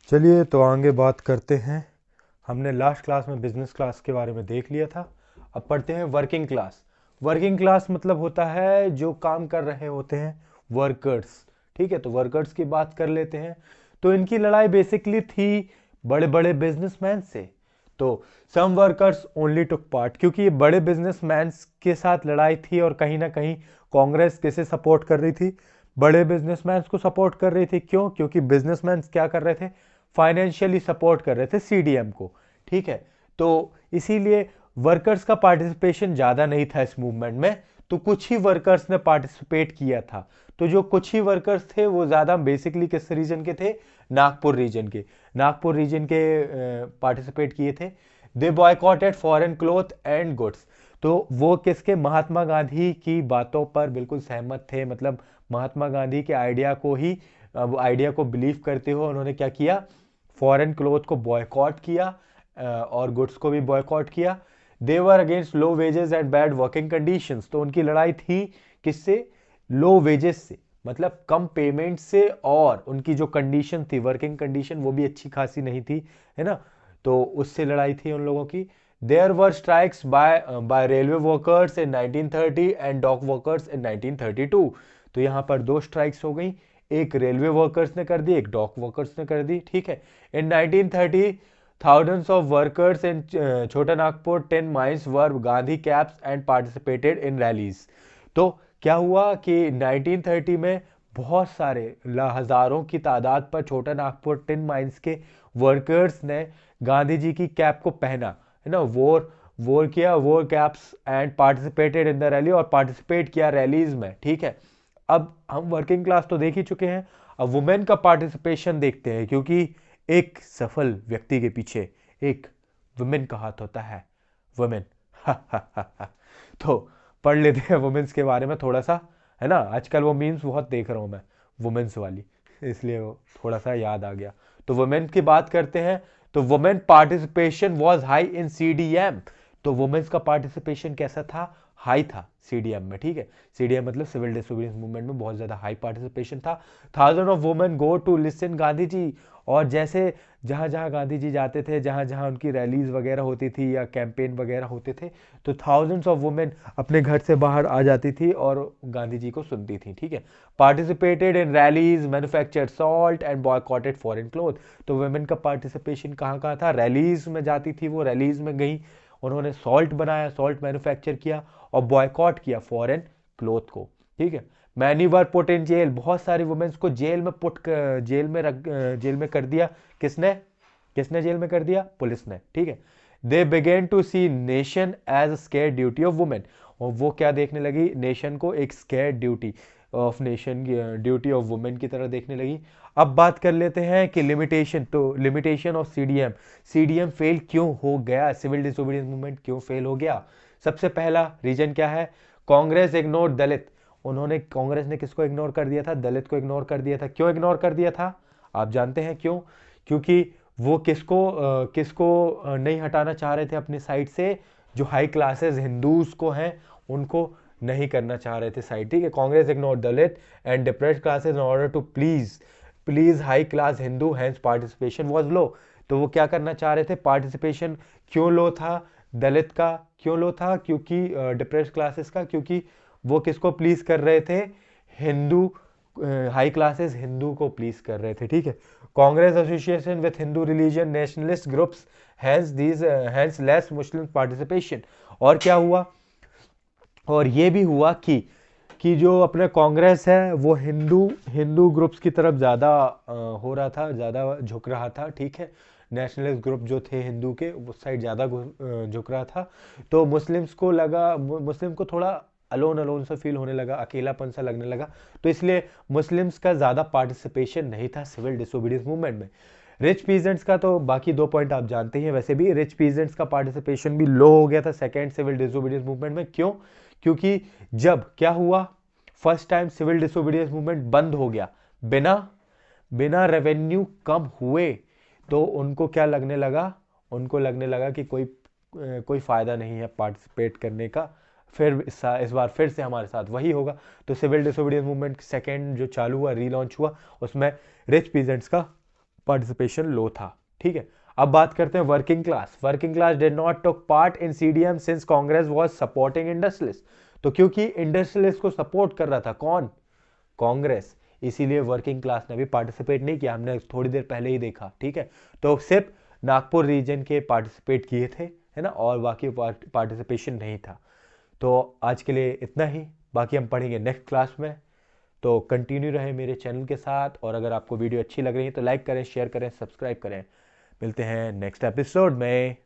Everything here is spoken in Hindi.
चलिए तो आगे बात करते हैं। हमने लास्ट क्लास में बिजनेस क्लास के बारे में देख लिया था। अब पढ़ते हैं वर्किंग क्लास। वर्किंग क्लास मतलब होता है जो काम कर रहे होते हैं, वर्कर्स। ठीक है, तो वर्कर्स की बात कर लेते हैं। तो इनकी लड़ाई बेसिकली थी बड़े बड़े बिजनेसमैन से। तो some workers only took part, क्योंकि ये बड़े बिजनेसमैन के साथ लड़ाई थी और कहीं ना कहीं कांग्रेस किसे सपोर्ट कर रही थी? बड़े बिजनेसमैन को सपोर्ट कर रही थी। क्यों? क्योंकि बिजनेसमैन क्या कर रहे थे? फाइनेंशियली सपोर्ट कर रहे थे सीडीएम को। ठीक है, तो इसीलिए वर्कर्स का पार्टिसिपेशन ज़्यादा नहीं था इस मूवमेंट में। तो कुछ ही वर्कर्स ने पार्टिसिपेट किया था। तो जो कुछ ही वर्कर्स थे वो ज़्यादा बेसिकली किस रीजन के थे? नागपुर रीजन के। नागपुर रीजन के पार्टिसिपेट किए थे। They boycotted foreign cloth and goods. तो वो किसके? महात्मा गांधी की बातों पर बिल्कुल सहमत थे। मतलब महात्मा गांधी के आइडिया को ही, आइडिया को बिलीव करते हुए उन्होंने क्या किया? फॉरेन क्लोथ को बॉयकॉट किया और गुड्स को भी बॉयकॉट किया। They were against low wages and bad working conditions. तो उनकी लड़ाई थी किससे? लो वेजेस से, मतलब कम पेमेंट से, और उनकी जो कंडीशन थी, वर्किंग कंडीशन, वो भी अच्छी खासी नहीं थी, है ना। तो उससे लड़ाई थी उन लोगों की। There were strikes by railway workers in 1930 and dock workers in 1932। तो यहाँ पर दो स्ट्राइक्स हो गई। एक रेलवे वर्कर्स ने कर दी, एक डॉक वर्कर्स ने कर दी। ठीक है। इन 1930 thousands of workers in छोटा Nagpur 10 mines were Gandhi caps and participated in rallies. तो क्या हुआ कि 1930 में बहुत सारे हजारों की तादाद पर छोटा नागपुर टिन माइंस के वर्कर्स ने गांधी जी की कैप को पहना, है ना, वोर वोर किया, वोर caps and participated in the rally, और पार्टिसिपेट किया रैलीज में। ठीक है। अब हम वर्किंग क्लास तो देख ही चुके हैं। अब वुमेन का पार्टिसिपेशन देखते हैं, क्योंकि एक सफल व्यक्ति के पीछे एक वुमेन का हाथ होता है। वुमेन। तो पढ़ लेते हैं वुमेन्स के बारे में थोड़ा सा, है ना। आजकल वो मीम्स बहुत देख रहा हूँ मैं, वुमेन्स वाली, इसलिए वो थोड़ा सा याद आ गया। तो वुमेन की बात करते हैं। तो women participation was high in CDM. तो वुमेन्स का पार्टिसिपेशन कैसा था? हाई था सीडीएम में। ठीक है, सीडीएम मतलब सिविल डिसोबीडियंस मूवमेंट में बहुत ज्यादा हाई पार्टिसिपेशन था। Thousand of women go to listen Gandhi ji. और जैसे जहां जहां गांधी जी जाते थे, जहां जहां उनकी रैलीज वगैरह होती थी या कैंपेन वगैरह होते थे, तो थाउजेंड्स ऑफ वुमेन अपने घर से बाहर आ जाती थी और गांधी जी को सुनती थी। ठीक है। Participated in rallies, manufactured salt and boycotted foreign cloth. तो वुमेन का पार्टिसिपेशन कहाँ कहाँ था? रैलीज में जाती थी, वो रैलीज में गई, उन्होंने सॉल्ट बनाया, सॉल्ट मैन्युफैक्चर किया और बॉयकॉट किया फॉरेन क्लोथ को। ठीक है। Many were put in jail. बहुत सारी वुमेन्स को जेल में जेल में कर दिया। किसने? किसने जेल में कर दिया? पुलिस ने। ठीक है। They began to see nation as sacred duty of women. और वो क्या देखने लगी? नेशन को एक sacred duty of nation, duty of women की तरह देखने लगी। अब बात कर लेते हैं कि लिमिटेशन। तो limitation of CDM. CDM fail क्यों हो गया? सिविल डिसोबीडियंस मूवमेंट क्यों फेल हो गया? सबसे पहला रीजन क्या है? कांग्रेस इग्नोर दलित। उन्होंने, कांग्रेस ने किसको इग्नोर कर दिया था? दलित को इग्नोर कर दिया था। क्यों इग्नोर कर दिया था? आप जानते हैं क्यों? क्योंकि वो किसको नहीं हटाना चाह रहे थे अपनी साइड से? जो हाई क्लासेस हिंदूज को हैं उनको नहीं करना चाह रहे थे साइड। ठीक है। Congress ignore Dalit and depressed classes in order to please high class Hindu, hence participation was low. तो वो क्या करना चाह रहे थे? पार्टिसिपेशन क्यों लो था दलित का? क्यों लो था? क्योंकि डिप्रेस्ड क्लासेस का, क्योंकि वो किसको प्लीज कर रहे थे? हिंदू, हाई क्लासेस हिंदू को प्लीज कर रहे थे। ठीक है। Congress association with Hindu religion nationalist groups, hence less Muslim participation. और क्या हुआ? और ये भी हुआ कि जो अपने कांग्रेस है वो हिंदू हिंदू ग्रुप्स की तरफ ज़्यादा हो रहा था, ज़्यादा झुक रहा था। ठीक है। नेशनलिस्ट ग्रुप जो थे हिंदू के, उस साइड ज़्यादा झुक रहा था। तो मुस्लिम्स को लगा, मुस्लिम को थोड़ा अलोन अलोन सा फील होने लगा, अकेलापन सा लगने लगा। तो इसलिए मुस्लिम्स का ज़्यादा पार्टिसिपेशन नहीं था सिविल डिसोबीडियंस मूवमेंट में। रिच पीजेंट्स का तो बाकी दो पॉइंट आप जानते हैं। वैसे भी रिच पीजेंट्स का पार्टिसिपेशन भी लो हो गया था सेकेंड सिविल डिसोबीडियंस मूवमेंट में। क्यों? क्योंकि जब क्या हुआ, first time civil disobedience movement बंद हो गया, बिना बिना रेवेन्यू कम हुए, तो उनको क्या लगने लगा? उनको लगने लगा कि कोई फायदा नहीं है पार्टिसिपेट करने का, फिर इस बार फिर से हमारे साथ वही होगा। तो सिविल डिसोबीडियंस मूवमेंट सेकेंड जो चालू हुआ, रीलॉन्च हुआ, उसमें रिच पीजेंट्स का पार्टिसिपेशन लो था। ठीक है, अब बात करते हैं working class. Working class did not took part in CDM since Congress was supporting industrialist. तो क्योंकि इंडस्ट्रियलिस्ट को सपोर्ट कर रहा था कौन? कांग्रेस, इसीलिए वर्किंग क्लास ने भी पार्टिसिपेट नहीं किया। हमने थोड़ी देर पहले ही देखा। ठीक है, तो सिर्फ नागपुर रीजन के पार्टिसिपेट किए थे, है ना, और बाकी पार्टिसिपेशन नहीं था। तो आज के लिए इतना ही, बाकी हम पढ़ेंगे नेक्स्ट क्लास में। तो कंटिन्यू रहे मेरे चैनल के साथ, और अगर आपको वीडियो अच्छी लग रही है तो लाइक करें, शेयर करें, सब्सक्राइब करें। मिलते हैं नेक्स्ट एपिसोड में।